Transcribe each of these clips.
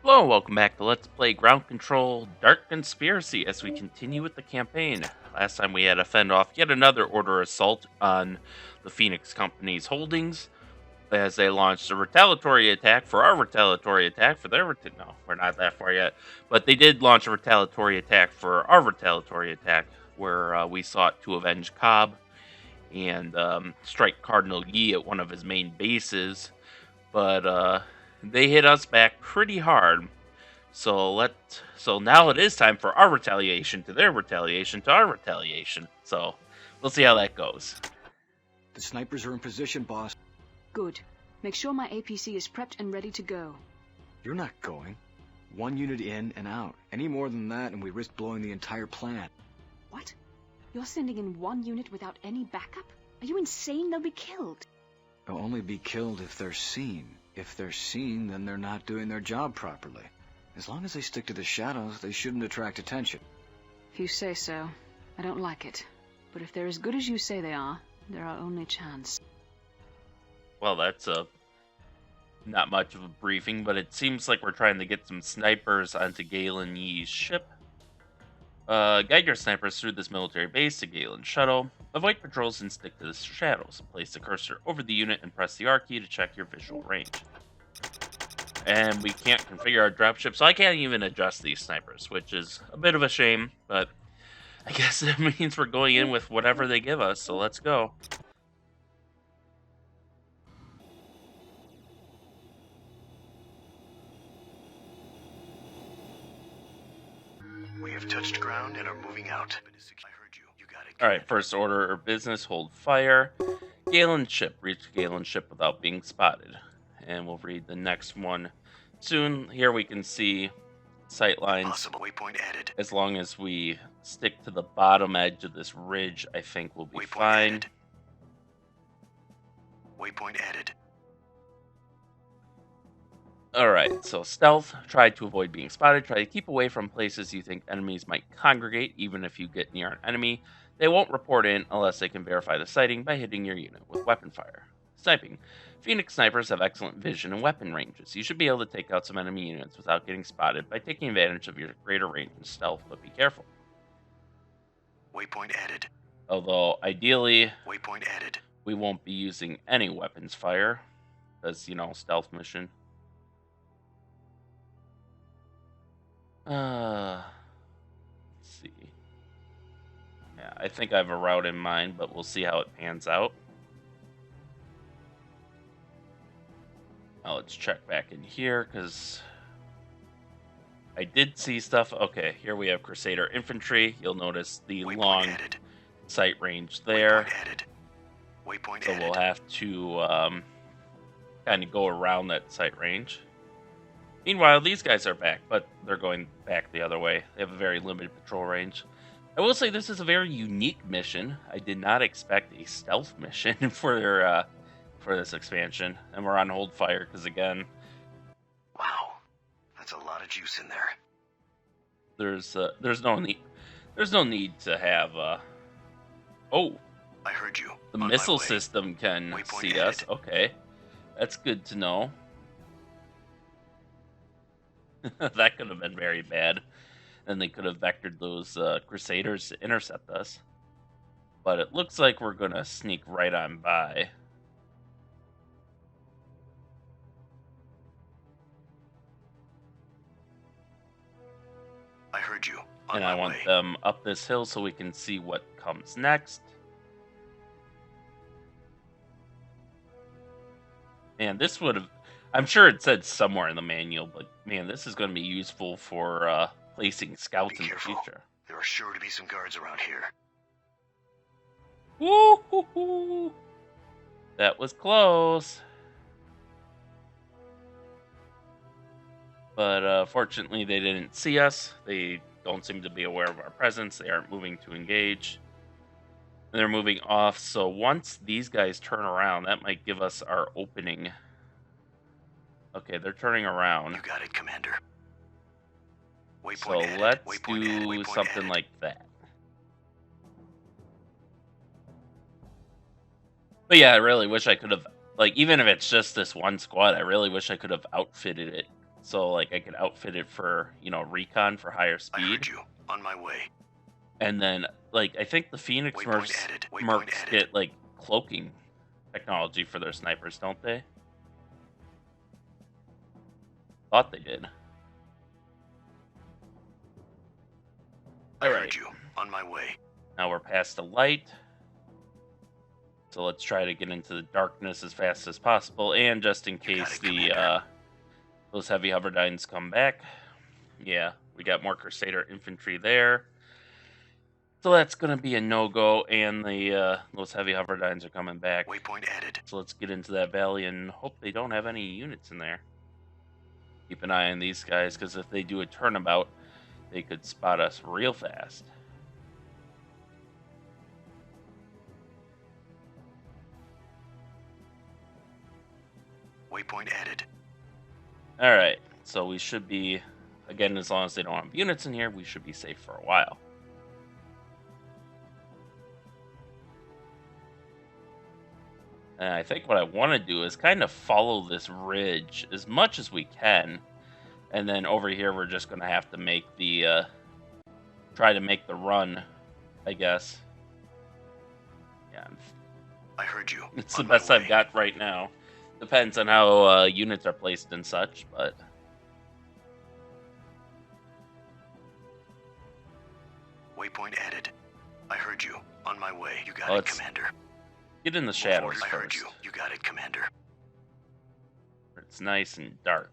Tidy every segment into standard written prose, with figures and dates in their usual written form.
Hello and welcome back to Let's Play Ground Control Dark Conspiracy as we continue with the campaign. Last time we had to fend off yet another order assault on the Phoenix Company's holdings as they launched a retaliatory attack for our retaliatory attack for their no, we're not that far yet, but they did launch a retaliatory attack for our retaliatory attack where we sought to avenge Cobb and strike Cardinal Yi at one of his main bases, but they hit us back pretty hard. So now it is time for our retaliation to their retaliation to our retaliation. So we'll see how that goes. The snipers are in position, boss. Good. Make sure my APC is prepped and ready to go. You're not going. One unit in and out. Any more than that and we risk blowing the entire plant. What? You're sending in one unit without any backup? Are you insane? They'll be killed. They'll only be killed if they're seen. If they're seen, then they're not doing their job properly. As long as they stick to the shadows, they shouldn't attract attention. If you say so. I don't like it. But if they're as good as you say they are, they're our only chance. Well, that's not much of a briefing, but it seems like we're trying to get some snipers onto Cardinal Yi's ship. Guide your snipers through this military base to Galen's shuttle. Avoid patrols and stick to the shadows. Place the cursor over the unit and press the R key to check your visual range. And we can't configure our dropship, so I can't even adjust these snipers, which is a bit of a shame, but I guess it means we're going in with whatever they give us, so let's go. We have touched ground and are moving out. I heard you. You got it. Alright, first order of business, hold fire. Galen's ship. Reach Galen's ship without being spotted. And we'll read the next one soon. Here we can see sight lines. Possible waypoint added. As long as we stick to the bottom edge of this ridge, I think we'll be fine. Added. Waypoint added. Alright, so stealth. Try to avoid being spotted. Try to keep away from places you think enemies might congregate. Even if you get near an enemy, they won't report in unless they can verify the sighting by hitting your unit with weapon fire. Sniping. Phoenix snipers have excellent vision and weapon ranges. You should be able to take out some enemy units without getting spotted by taking advantage of your greater range and stealth, but be careful. Waypoint added. Although, ideally, waypoint added. We won't be using any weapons fire, because, stealth mission. Let's see. Yeah, I think I have a route in mind, but we'll see how it pans out. Now let's check back in here, because I did see stuff. Okay, here we have Crusader Infantry. You'll notice the waypoint long added. sight range there. Waypoint added. Waypoint So added. we'll have to kind of go around that sight range. Meanwhile, these guys are back, but they're going back the other way. They have a very limited patrol range. I will say this is a very unique mission. I did not expect a stealth mission for this expansion, and we're on hold fire because, again, Wow, that's a lot of juice in there. there's no need to have oh, I heard you. the On my missile way. system can Waypoint see added. us. Okay, that's good to know. That could have been very bad, and they could have vectored those Crusaders to intercept us. But it looks like we're gonna sneak right on by. I heard you. On And my I want way. them up this hill so we can see what comes next. And this would have... I'm sure it said somewhere in the manual, but man, this is going to be useful for placing scouts Be in the careful. future. There are sure to be some guards around here. Woo-hoo-hoo! That was close. But fortunately, they didn't see us. They don't seem to be aware of our presence. They aren't moving to engage. And they're moving off, so once these guys turn around, that might give us our opening. Okay, they're turning around. You got it, Commander. Waypoint So added. let's Waypoint added. do Waypoint something added. like that. But yeah, I really wish I could have, like, even if it's just this one squad, I really wish I could have outfitted it so like I could outfit it for, recon for higher I speed. heard you. On my way. And then, like, I think the Phoenix Waypoint added. Waypoint Mercs added. get, like, cloaking technology for their snipers, don't they? Thought they did. I heard Alright, you. On my way. now we're past the light. So let's try to get into the darkness as fast as possible, and just in You got case it, Commander. those heavy hoverdynes come back. Yeah, we got more Crusader infantry there. So that's going to be a no-go, and those heavy hoverdynes are coming back. Waypoint added. So let's get into that valley and hope they don't have any units in there. Keep an eye on these guys, because if they do a turnabout, they could spot us real fast. Waypoint added. Alright, so we should be, again, as long as they don't have units in here, we should be safe for a while. And I think what I want to do is kind of follow this ridge as much as we can. And then over here, we're just going to have to make the, try to make the run, I guess. Yeah, I heard you. it's the On my best I've way. got right now. Depends on how units are placed and such, but... Waypoint added. I heard you. On my way. You got Oh, it, it's- Commander. Get in the Move shadows orders. I heard first. you. You got it, Commander. It's nice and dark.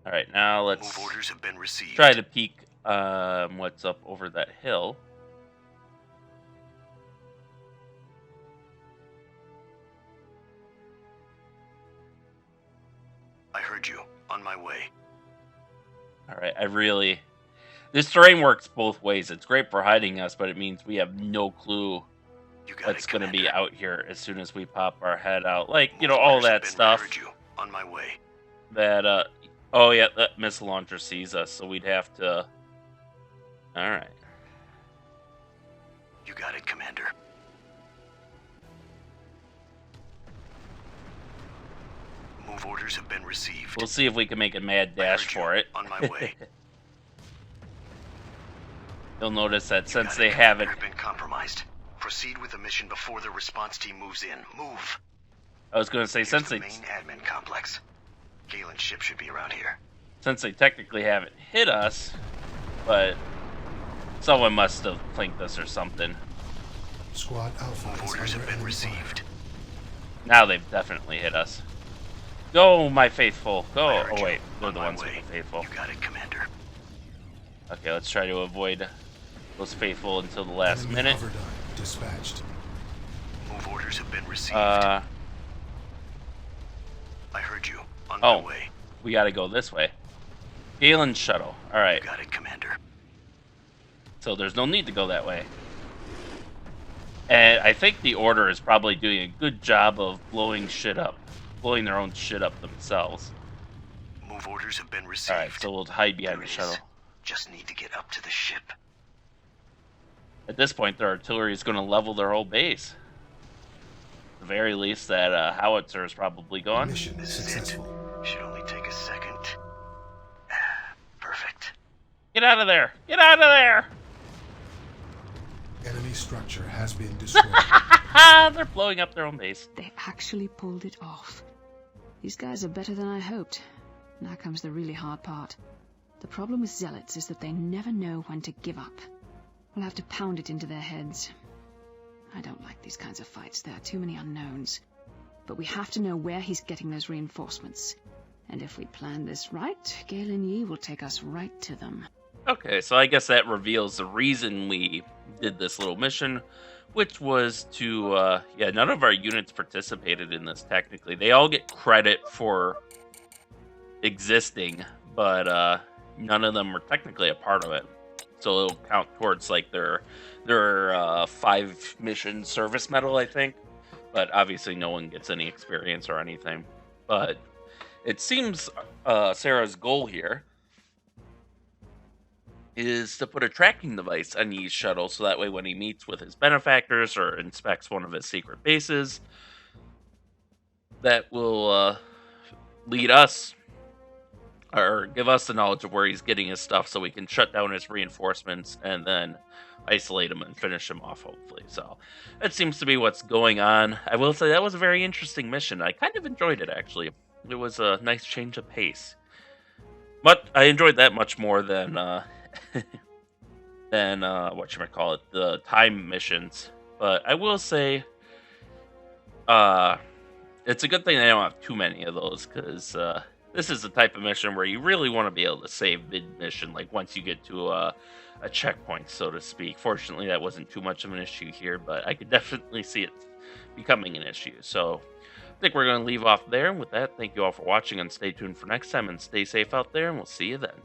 Alright, now let's Move orders have been received. try to peek what's up over that hill. I heard you. On my way. Alright, this terrain works both ways. It's great for hiding us, but it means we have no clue You got what's it, going to be Commander. out here as soon as we pop our head out. Like, Move all orders have that been- stuff I heard you. On my way. that, oh yeah, that missile launcher sees us, so we'd have to... Alright. You got it, Commander. Move orders have been received. We'll see if we can make a mad I dash heard you. for it. On my way. You'll notice that You since got they it, haven't... Commander. Been compromised. Proceed with the mission before the response team moves in. Move. I was going to say, Here's since the they main admin complex. Galen's ship should be around here. technically haven't hit us, but someone must have flanked us or something. Squad Alpha Move is orders under have been enemy fire. received. Now they've definitely hit us. Go, my faithful. Go. I heard Oh, you. wait. They're On the my ones with way. the faithful. You got it, Commander. Okay, let's try to avoid those faithful until the last Enemy minute. Hoverdyne dispatched. Move orders have been received. Uh, I heard you. On oh. my way. we gotta go this way. Galen's shuttle. Alright, You got it, Commander. so there's no need to go that way. And I think the Order is probably doing a good job of blowing their own shit up themselves. Move orders have been received. Alright, so we'll hide behind There the it shuttle. is. Just need to get up to the ship. At this point, their artillery is going to level their whole base. At the very least, that howitzer is probably gone. Mission This is successful. it. Should only take a second. Perfect. Get out of there! Get out of there! Enemy structure has been destroyed. They're blowing up their own base. They actually pulled it off. These guys are better than I hoped. Now comes the really hard part. The problem with zealots is that they never know when to give up. We'll have to pound it into their heads. I don't like these kinds of fights. There are too many unknowns. But we have to know where he's getting those reinforcements. And if we plan this right, Galen Yi will take us right to them. Okay, so I guess that reveals the reason we did this little mission, which was to, none of our units participated in this technically. They all get credit for existing, but none of them were technically a part of it. So it'll count towards like their 5 mission service medal, I think. But obviously no one gets any experience or anything. But it seems Sarah's goal here is to put a tracking device on Yi's shuttle, so that way when he meets with his benefactors or inspects one of his secret bases, that will lead us or give us the knowledge of where he's getting his stuff, so we can shut down his reinforcements and then isolate him and finish him off, hopefully. So that seems to be what's going on. I will say that was a very interesting mission. I kind of enjoyed it, actually. It was a nice change of pace. But I enjoyed that much more than whatchamacallit, the time missions. But I will say, it's a good thing I don't have too many of those, because this is the type of mission where you really want to be able to save mid-mission, like once you get to a checkpoint, so to speak. Fortunately, that wasn't too much of an issue here, but I could definitely see it becoming an issue. So I think we're going to leave off there. And with that, thank you all for watching, and stay tuned for next time, and stay safe out there, and we'll see you then.